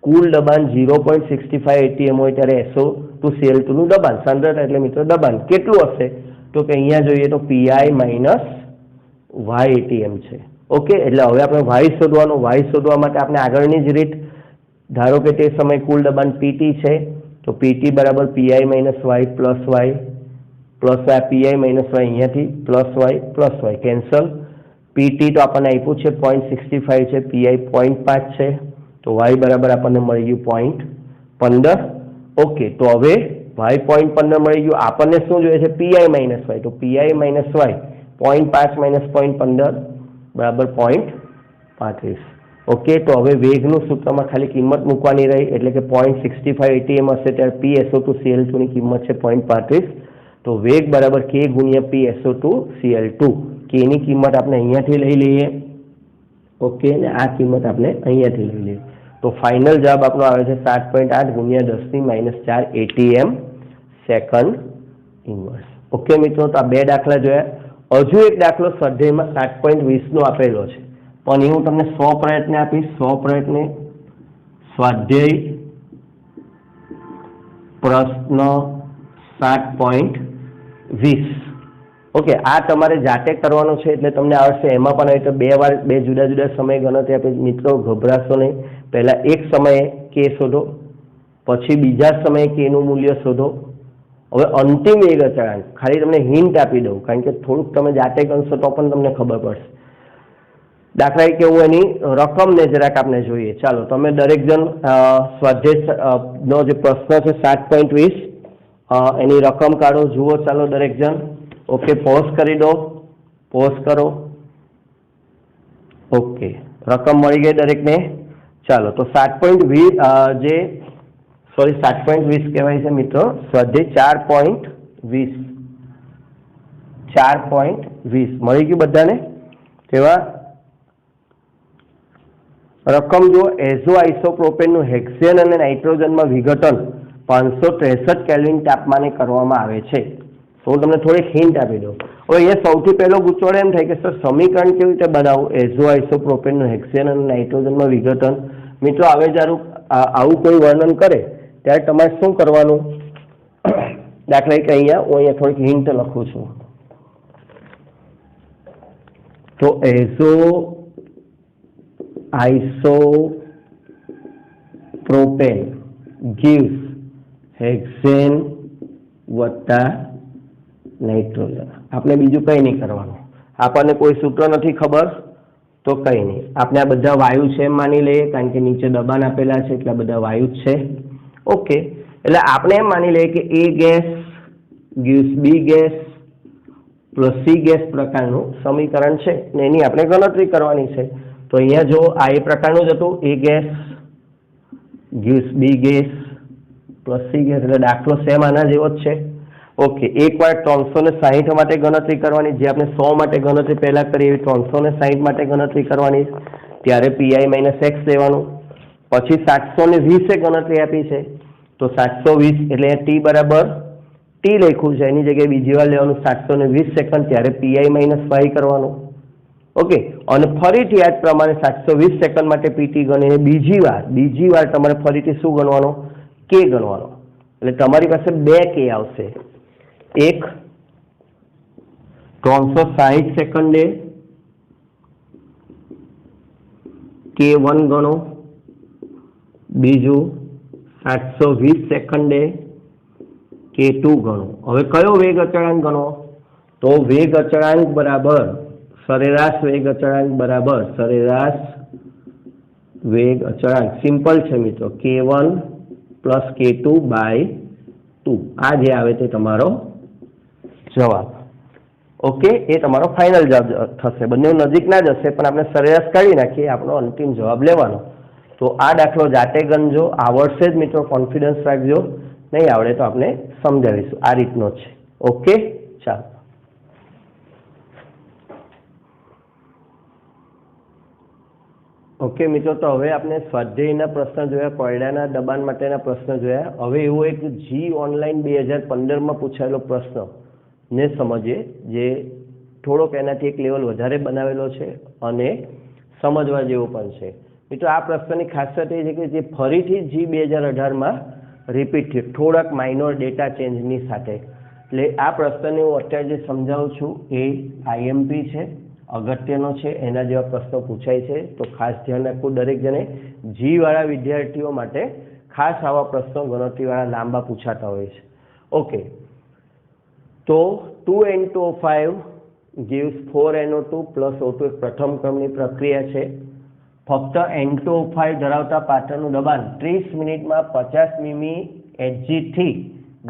કુલ દબાણ 0.65 atm હોય ત્યારે SO2Cl2 નું દબાણ, સાંદ્રતા એટલે મિત્રો દબાણ કેટલું હશે? તો કે અહીંયા જોઈએ તો PI માઇનસ y atm છે. ઓકે, એટલે હવે આપણે y શોધવાનું. y શોધવા માટે આપણે આગળની જ રીત, ધારો કે તે સમય કુલ દબાણ PT છે, તો PT બરાબર PI minus y plus y plus y, PI minus y અહીંયાથી પ્લસ y કેન્સલ. PT તો આપણને આપ્યું છે 0.65 છે, PI 0.5 છે, તો y બરાબર આપણને મળી ગયું 0.15. ઓકે, તો હવે y 0.15 મળી ગયું. આપણને શું જોઈએ છે? PI માઇનસ y, તો PI માઇનસ y 0.5 માઇનસ 0.15 બરાબર 0.35. ઓકે, તો હવે વેગનું સૂત્રમાં ખાલી કિંમત મૂકવાની રહી, એટલે કે 0.65 atm હશે ત્યારે PSO2Cl2 ની કિંમત છે 0.35. તો વેગ બરાબર K ગુણ્યા PSO2Cl2. K ની કિંમત આપણે અહીંયાથી લઈ લઈએ. ઓકે, અને આ કિંમત આપણે અહીંયાથી લઈ લઈએ. તો ફાઇનલ જવાબ આપણો આવે છે 7.8 ગુણ્યા 10⁻⁴ atm સેકન્ડ ઇનવર્સ. ઓકે મિત્રો, તો આ બે દાખલા જોયા. હજુ એક દાખલો સ્વાધ્યાયમાં 7.20 નો આપેલો છે, પણ એ હું તમને 100 પ્રયત્ન આપીશ. 100 પ્રયત્ન સ્વાધ્યાય પ્રશ્ન 7.20. ઓકે, આ તમારે જાતે કરવાનો છે એટલે તમને આવડશે. એમાં પણ હવે તો બે જુદા જુદા સમય ગણતરી આપે. મિત્રો ગભરાશો નહીં. પહેલા એક સમયે કે શોધો, પછી બીજા સમયે કે નું મૂલ્ય શોધો. હવે અંતિમ વેગ અચળાંક ખાલી તમને હિન્ટ આપી દઉં, કારણ કે થોડુંક તમે જાતે ગણશો તો પણ તમને ખબર પડશે. દાખલા તરીકે હું એની રકમને જરાક આપણે જોઈએ. ચાલો, તમે દરેક જણ સ્વાધ્યાય નો જે પ્રશ્ન છે 7.20 એની રકમ કાઢો, જુઓ. ચાલો દરેક જણ. ઓકે, પોઝ કરી દો, પોઝ કરો. ઓકે, રકમ મળી ગઈ દરેકને. ચાલો, તો 7.20 7.20 કહેવાય છે મિત્રો. સ્વાધ્યાય 4.20 મળી ગયું બધાને. તેવા રકમ જો એઝો આઇસોપ્રોપેનનું હેક્સેન અને નાઇટ્રોજનમાં વિઘટન 563 કેલ્વિન તાપમાને કરવામાં આવે છે. તો હું તમને થોડીક હિન્ટ આપી દઉં. હવે અહીંયા સૌથી પહેલો ગુચવાડો એમ થાય કે સર સમીકરણ કેવી રીતે બનાવવું? એઝો આઇસોપ્રોપેનનું હેક્સેન અને નાઇટ્રોજનમાં વિઘટન. મિત્રો હવે જ્યારે આવું કોઈ વર્ણન કરે ત્યારે તમારે શું કરવાનું? દાખલા તરીકે અહીંયા થોડીક હિન્ટ લખું છું. તો એઝો આઇસોપ્રોપેન gives હેક્સેન વત્તા નાઇટ્રોજન. આપણે બીજું કંઈ નહીં કરવાનું. આપણને કોઈ સૂત્ર નથી ખબર તો કંઈ નહીં. આપણે આ બધા વાયુ છે એમ માની લઈએ, કારણ કે નીચે દબાણ આપેલા છે એટલે બધા વાયુ જ છે. ઓકે, એટલે આપણે એમ માની લઈએ કે A gas gives B gas plus C gas પ્રકારનું સમીકરણ છે ને એની આપણે ગણતરી કરવાની છે. તો અહીંયા જો આ એ પ્રકારનું જ હતું, A gas gives B gas plus C gas, એટલે દાખલો સેમ આના જેવો જ છે. ઓકે, એકવાર 360 માટે ગણતરી કરવાની, જે આપણે 100 માટે ગણતરી પહેલા કરી એવી 360 માટે ગણતરી કરવાની. ત્યારે PI માઇનસ x લેવાનું. પછી 720 ગણતરી આપી છે, તો 720 એટલે T બરાબર T લખ્યું છે, એની જગ્યાએ બીજી વાર લેવાનું 720 સેકન્ડ, ત્યારે PI માઇનસ y કરવાનું. ઓકે, અને ફરીથી આ જ પ્રમાણે 720 સેકન્ડ માટે PT ગણીને બીજી વાર તમારે ફરીથી શું ગણવાનો? K ગણવાનો. એટલે તમારી પાસે બે K આવશે. એક 360 સેકન્ડે K1 ગણો, બીજું 720 સેકન્ડે K2 ગણો. હવે કયો વેગ અચળાંક ગણો? તો વેગ અચળાંક બરાબર સરેરાશ વેગ અચળાંક બરાબર સરેરાશ વેગ અચળાંક. સિમ્પલ છે મિત્રો, K1 પ્લસ K2 બાય 2. આ જે આવે તે તમારો જવાબ. ઓકે, એ તમારો ફાઇનલ જવાબ થશે. બંને નજીકના જ હશે, પણ આપણે સરેરાશ કાઢી નાખીએ, આપણો અંતિમ જવાબ લેવાનો. તો આ દાખલો જાતે ગણજો, આવડશે જ મિત્રો કોન્ફિડન્સ રાખજો, નહીં આવડે તો આપણે સમજાવીશું, આ રીતનો છે. ઓકે, ચાલો. ઓકે મિત્રો, તો હવે આપણે સ્વાધ્યાયના પ્રશ્ન જોયા, કોયડાના દબાણ માટેના પ્રશ્ન જોયા. હવે એવો એક જી ઓનલાઈન 2015માં પૂછાયેલો પ્રશ્ન ને સમજીએ, જે થોડોક એનાથી એક લેવલ વધારે બનાવેલો છે અને સમજવા જેવો પણ છે. મિત્રો આ પ્રશ્નની ખાસિયત એ છે કે જે ફરીથી જી 2018માં રિપીટ થયું, થોડાક માઇનોર ડેટા ચેન્જની સાથે. એટલે આ પ્રશ્નને હું અત્યારે જે સમજાવું છું એ આઈએમપી છે, અગત્યનો છે, એના જેવા પ્રશ્નો પૂછાય છે. તો ખાસ ધ્યાન રાખવું દરેક જણે. જીવાળા વિદ્યાર્થીઓ માટે ખાસ આવા પ્રશ્નો ગણતરીવાળા લાંબા પૂછાતા હોય છે. ઓકે, તો 2N2O5 gives 4NO2 plus O2 એક પ્રથમ ક્રમની પ્રક્રિયા છે. ફક્ત N2O5 ધરાવતા પાત્રનું દબાણ 30 મિનિટમાં 50 મીમી Hgથી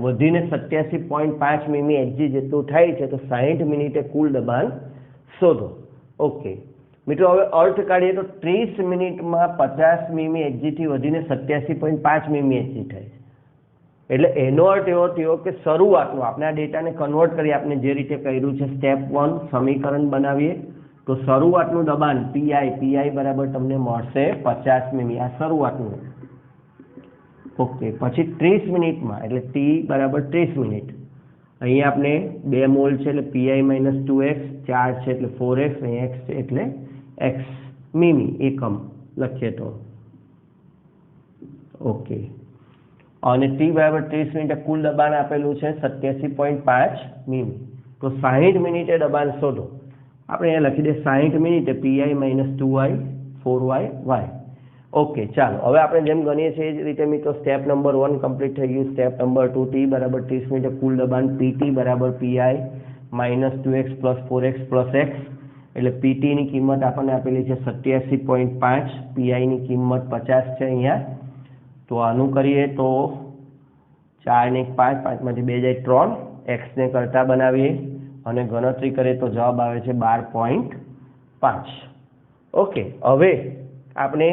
વધીને 87.5 મીમી Hg જેટલું થાય છે. તો 60 મિનિટે કુલ દબાણ શોધો. ઓકે મિત્રો, હવે અર્થ કાઢીએ તો 30 મિનિટમાં 50 મીમી Hgથી વધીને 87.5 મીમી Hg થાય છે. એટલે એનો અર્થ એવો થયો કે શરૂઆતનું આપણે આ ડેટાને કન્વર્ટ કરી આપણે જે રીતે કર્યું છે સ્ટેપ 1 સમીકરણ બનાવીએ તો શરૂઆતનું દબાણ પી બરાબર તમને મળશે 50 મીમી. આ શરૂઆતનું. ઓકે, પછી 30 મિનિટમાં એટલે ટી બરાબર 30 મિનિટ. અહીંયા આપણે 2 મોલ છે એટલે પી - 2x, 4 છે એટલે 4x, અહીં x છે એટલે x મીમી એકમ લખીએ તો. ઓકે, અને ટી બરાબર 30 મિનિટે કુલ દબાણ આપેલું છે 87.5 મીમી. તો 60 મિનિટે દબાણ શોધો. આપણે અહીંયા લખી દઈએ 60 મિનિટે પી - 2y 4y y. ઓકે, ચાલો હવે આપણે જેમ ગણીએ છીએ એ જ રીતે મિત્રો સ્ટેપ નંબર 1 કમ્પ્લીટ થઈ ગયું. સ્ટેપ નંબર 2, ટી બરાબર 30 મિનિટે કુલ દબાણ પીટી બરાબર પી -2x + 4x + x. એટલે પીટીની કિંમત આપણને આપેલી છે 87.5, પીઆઈની કિંમત 50 છે અહીંયા. તો આનું કરીએ તો 4 ને 5, 5 માંથી 2 જાય 3, એક્સને કરતા બનાવીએ અને ગણતરી કરીએ તો જવાબ આવે છે 12.5. ઓકે, હવે આપણે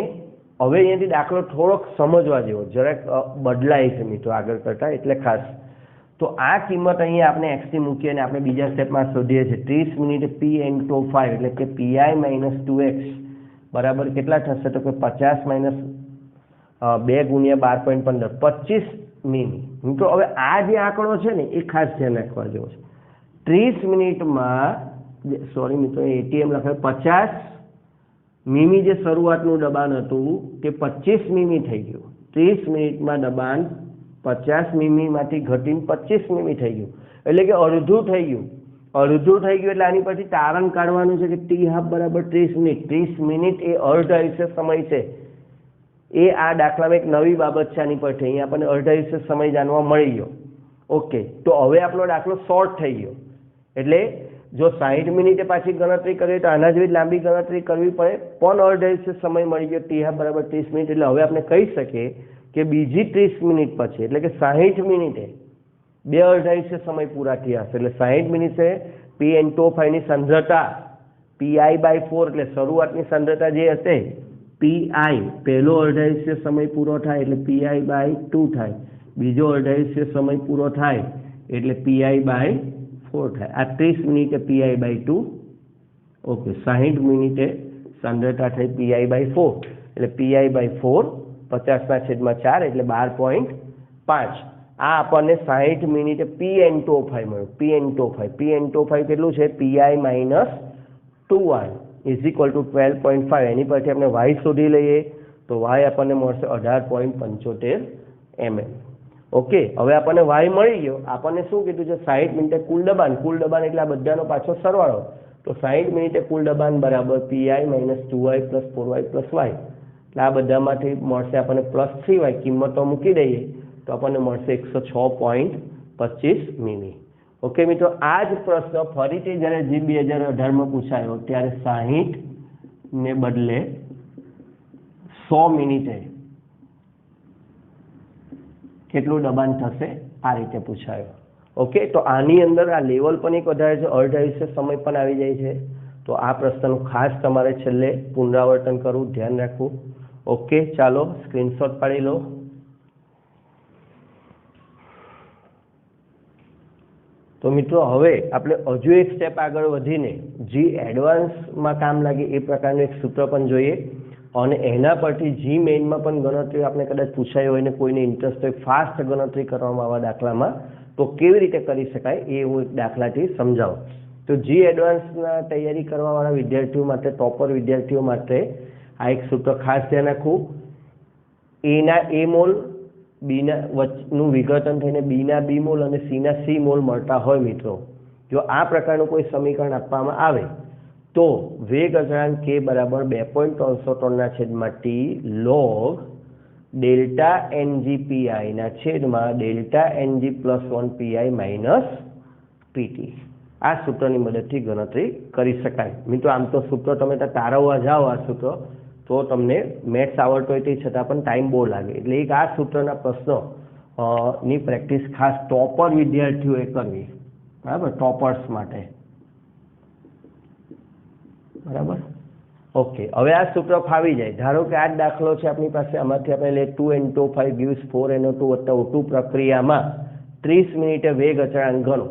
અહીંયાથી દાખલો થોડોક સમજવા જેવો જરાક બદલાય છે મિત્રો આગળ કરતા, એટલે ખાસ. તો આ કિંમત અહીંયા આપણે એક્સની મૂકીએ અને આપણે બીજા સ્ટેપમાં શોધીએ છીએ 30 મિનિટે PN2O5 એટલે કે PI - 2x બરાબર કેટલા થશે? તો કે 50 - 2 × 12.15 25 મીમી. મિત્રો હવે આ જે આંકડો છે ને એ ખાસ ધ્યાન રાખવા જેવો છે. 30 મિનિટમાં સોરી મિત્રો એટીએમ લખાય 50 મીમી જે શરૂઆતનું દબાણ હતું તે 25 મીમી થઈ ગયું. 30 મિનિટમાં દબાણ 50 મીમીમાંથી ઘટીને 25 મીમી થઈ ગયું, એટલે કે અડધું થઈ ગયું. એટલે આની પછી તારણ કાઢવાનું છે કે ટી હાફ બરાબર 30 મિનિટ. 30 મિનિટ એ અર્ધ આયુષ્ય સમય છે. એ આ દાખલામાં એક નવી બાબત છે આની પરથી. અહીંયા આપણને અર્ધ આયુષ્ય સમય જાણવા મળી ગયો. ઓકે, તો હવે આપણો દાખલો શોર્ટ થઈ ગયો. એટલે જો 60 મિનિટે પાછી ગણતરી કરીએ તો આના જેવી લાંબી ગણતરી કરવી પડે, પણ અર્ધ આયુષ્ય સમય મળી ગયો ટી હાફ બરાબર 30 મિનિટ. એટલે હવે આપણે કહી શકીએ કે બીજી 30 મિનિટ પછી એટલે કે 60 મિનિટે 2 અર્ધ આયુષ્ય સમય પૂરા થયા હશે. એટલે 60 મિનિટે PN2O5 ની સાંદ્રતા PI/4 એટલે શરૂઆતની સાંદ્રતા જે હશે PI પહેલો અર્ધ આયુષ્ય સમય પૂરો થાય એટલે PI/2 થાય, બીજો અર્ધ આયુષ્ય સમય પૂરો થાય એટલે PI/4 થાય. આ 30 મિનિટે PI/2. ઓકે, 60 મિનિટે સાંદ્રતા થઈ PI/4 એટલે PI/4 50/4 એટલે 12.5. આ આપણને 60 મિનિટે PN2O5 મળ્યું. PN2O5 કેટલું છે? PI - 2y = 12.5. એની પરથી આપણે y શોધી લઈએ તો y આપણને મળશે 18.75 mm. ઓકે, હવે આપણને y મળી ગયો. આપણને શું કીધું છે? 60 મિનિટે કુલ દબાણ એટલે આ બધાનો પાછો સરવાળો. તો 60 મિનિટે કુલ દબાણ બરાબર PI - 2y + 4y + y. એટલે આ બધામાંથી મળશે આપણને +3y. કિંમતો મૂકી દઈએ તો આપણને મળશે 106.25 મીમી. ઓકે મિત્રો, આ જ પ્રશ્ન ફરીથી જ્યારે જી 2018માં પૂછાયો ત્યારે 60 ને બદલે 100 મિનિટે કેટલું દબાણ થશે આ રીતે પૂછાયો. ઓકે, તો આની અંદર આ લેવલ પણ એક વધારે છે, અર્ધ આયુષ્ય સમય પણ આવી જાય છે. તો આ પ્રશ્નનું ખાસ તમારે છેલ્લે પુનરાવર્તન કરવું, ધ્યાન રાખવું. ઓકે, ચાલો સ્ક્રીનશોટ પાડી લો. તો મિત્રો હવે આપણે હજુ એક સ્ટેપ આગળ વધીને જે એડવાન્સમાં કામ લાગે એ પ્રકારનું એક સૂત્ર પણ જોઈએ અને એના પરથી જી મેઇનમાં પણ ગણતરી આપણે કદાચ પૂછાઈ હોય ને કોઈને ઇન્ટરેસ્ટ હોય ફાસ્ટ ગણતરી કરવામાં આવા દાખલામાં તો કેવી રીતે કરી શકાય એ હું એક દાખલાથી સમજાવું. તો જી એડવાન્સના તૈયારી કરવાવાળા વિદ્યાર્થીઓ માટે, ટોપર વિદ્યાર્થીઓ માટે આ એક સૂત્ર ખાસ ધ્યાન રાખવું. એના એ મોલ, બીના વચ્ચેનું વિઘટન થઈને બીના બી મોલ અને સીના સી મોલ મળતા હોય મિત્રો, જો આ પ્રકારનું કોઈ સમીકરણ આપવામાં આવે તો વેગ અચળાંક k બરાબર 2.303/t log delta NG p i ના છેદમાં delta n g plus 1 p i minus p t આ સૂત્રની મદદથી ગણતરી કરી શકાય. મિત્રો આમ તો સૂત્ર તમે તારવવા જાઓ આ સૂત્ર તો તમને મેથ્સ આવડતો હોય તે છતાં પણ ટાઈમ બહુ લાગે. એટલે એક આ સૂત્રના પ્રશ્નો ની પ્રેક્ટિસ ખાસ ટોપર વિદ્યાર્થીઓએ કરવી, બરાબર, ટોપર્સ માટે, બરાબર. ઓકે, હવે આ સૂત્ર ફાવી જાય. ધારો કે આ જ દાખલો છે આપણી પાસે, આમાંથી આપણે લે 2n25 gives 4no2 + O2 પ્રક્રિયામાં 30 મિનિટે વેગ અચળાંક ગણો,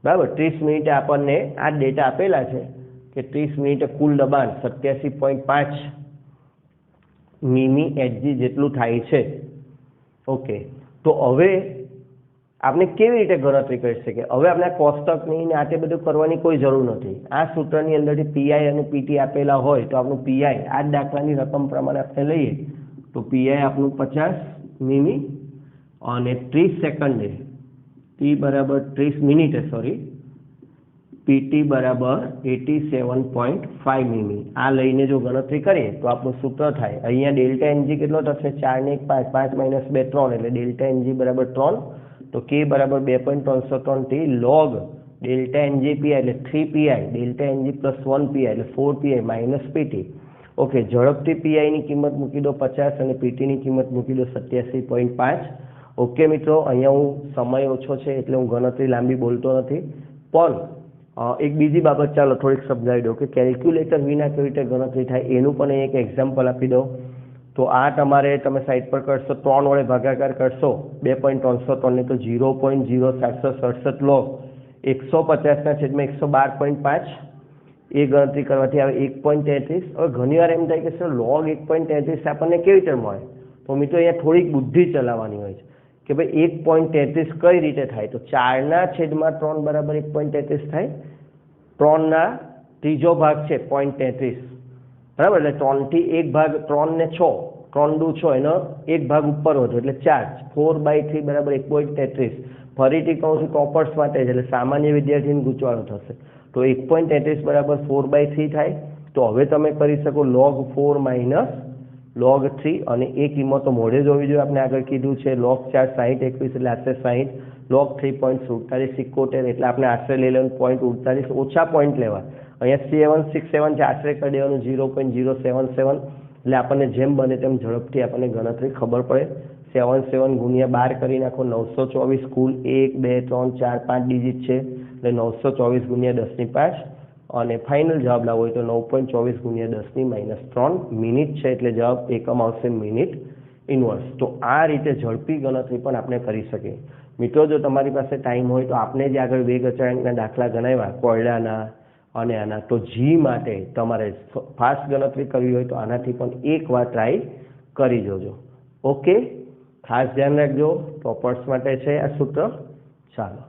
બરાબર. 30 મિનિટે આપણને આ ડેટા આપેલા છે કે 30 મિનિટે કુલ દબાણ 87.5 મીમી એચજી જેટલું થાય છે. ઓકે, તો હવે આપણે કેવી રીતે ગણતરી કરી શકીએ? હવે આપણે કોષ્ટકની ને આ તે બધું કરવાની કોઈ જરૂર નથી. આ સૂત્રની અંદરથી પીઆઈ અને પીટી આપેલા હોય તો આપણું પીઆઈ આ જ દાખલાની રકમ પ્રમાણે આપણે લઈએ તો પીઆઈ આપણું 50 મીમી અને 30 સેકન્ડે ટી બરાબર 30 મિનિટે પીટી બરાબર 87.5 મીમી. આ લઈને જો ગણતરી કરીએ તો આપણું સૂત્ર થાય, અહીંયા ડેલ્ટા એનજી કેટલો થશે? 4 ને 1 5, 5 - 2 3, એટલે ડેલ્ટા એનજી બરાબર 3. તો કે બરાબર 2.303t log delta NG p i એટલે 3 p i delta n g plus 1 p i એટલે 4 પીઆઈ માઇનસ પીટી. ઓકે, ઝડપથી પીઆઈની કિંમત મૂકી દો 50 અને પીટીની કિંમત મૂકી દો 87.5. ઓકે મિત્રો, અહીંયા હું સમય ઓછો છે એટલે હું ગણતરી લાંબી બોલતો નથી, પણ એક બીજી બાબત ચાલો થોડીક સમજાવી દો કે કેલ્ક્યુલેટર વિના કેવી રીતે ગણતરી થાય એનું પણ એક એક્ઝામ્પલ આપી દો. તો આ તમારે તમે સાઈડ પર કરશો, 3 વડે ભાગાકાર કરશો 2.303 તો 0.0767 log 150/112.5 એ ગણતરી કરવાથી આવે 1.33. હવે ઘણી વાર એમ થાય કે સર log 1.33 આપણને કેવી રીતે મળે? તો મિત્રો અહીંયા થોડીક બુદ્ધિ ચલાવવાની હોય છે કે ભાઈ 1.33 કઈ રીતે થાય? તો 4/3 બરાબર 1.33 થાય. 3 ત્રીજો ભાગ છે 0.33, બરાબર, એટલે 3 થી 1 ભાગ 3 ને 6, 3 દુ 6, એનો 1 ભાગ ઉપર વધો એટલે 4, 4/3 બરાબર 1.33. ફરીથી કહું છું ટોપર્સ માટે જ, એટલે સામાન્ય વિદ્યાર્થીને ગૂંચવાડો થશે. તો 1.33 બરાબર 4/3 થાય. તો હવે તમે કરી શકો log 4 માઇનસ log 3 અને એ કિંમતો મોઢે જોવી જોઈએ. આપણે આગળ કીધું છે log 4 60 21 એટલે આશરે 60, log 3.47 71 એટલે આપણે આશરે લઈ લેવાનું 0.48, ઓછા પોઈન્ટ લેવા. અહીંયા 767 છે, આશરે કરી દેવાનું 0.077 એટલે આપણને જેમ બને તેમ ઝડપથી આપણને ગણતરી ખબર પડે. 77 ગુણ્યા 12 કરી નાખો 924, કુલ 1 2 3 4 5 ડિજિટ છે એટલે 924 ગુણ્યા 10⁵ અને ફાઇનલ જવાબ લાવવો હોય તો 9.24 ગુણ્યા 10⁻³ મિનિટ છે, એટલે જવાબ એકમ આવશે મિનિટ ઇનવર્સ. તો આ રીતે ઝડપી ગણતરી પણ આપણે કરી શકીએ. મિત્રો જો તમારી પાસે ટાઈમ હોય તો આપણે જે આગળ વેગ અચળાંકના દાખલા ગણાવ્યા કોયડાના અને આના, તો જી માટે તમારે ફાસ્ટ ગણતરી કરવી હોય તો આનાથી પણ એકવાર ટ્રાય કરી જોજો. ઓકે, ખાસ ધ્યાન રાખજો, ટોપર્સ માટે છે આ સૂત્ર. ચાલો.